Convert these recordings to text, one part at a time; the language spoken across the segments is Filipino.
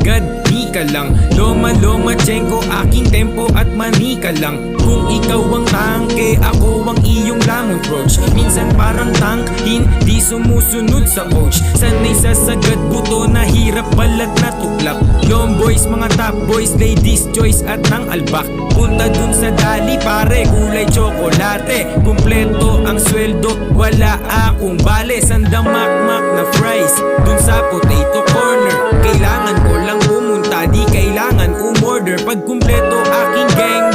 agad, di ka lang Lomachenko, aking tempo at manika lang. Kung ikaw ang tangke, ako ang iyong lamang coach. Minsan parang tank, hindi sumusunod sa coach. Sanay sa sagad, buto na hirap balat na tuklap. Long boys, mga top boys, ladies choice at ng albak. Punta dun sa dali pare, kulay tsokolate. Kumpleto ang sweldo, wala akong bale. Sandang makmak na fries, dun sa potato corner. Kailangan ko lang pumunta, di kailangan umorder. Pag kumpleto aking gang,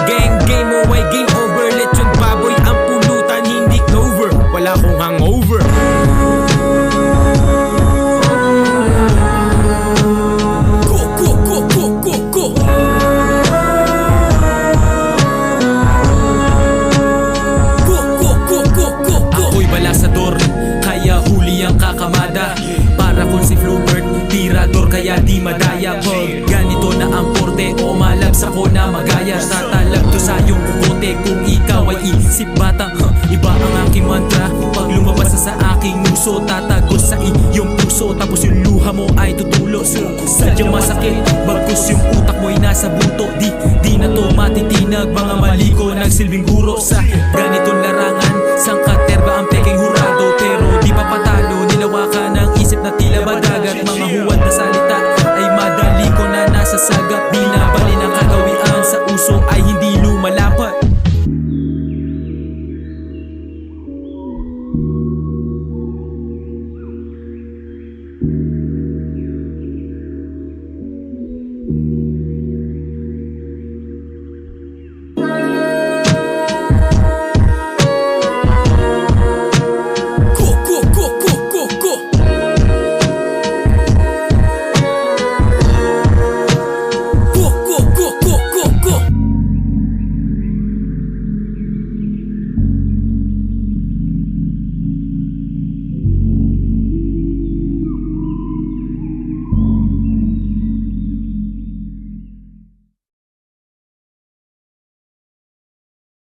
game mo ay game over. Lechon baboy ang pulutan, hindi clover. Wala akong hangover. Ako'y balasador, kaya huli ang kakamada. Para kung si Flubert, tirador kaya di madaya. Pag ganito na ang porte, o malabsa ko na magaya. Tatalag to sa iyong kukote kung ikaw ay isip batang iba ang aking mantra. Pag lumabas na sa aking muso, tatagos sa iyong puso. Tapos yung luha mo ay tutulos. Sadyang masakit, bagkus yung utak mo'y nasa bunto. Di na to matitinag, mga mali ko nagsilbing guro. Sa ganitong larangan, sangkater ba ang peking hurado? Pero di pa patalo, nilawakan ang isip na tila badagat. Mga huwad na salita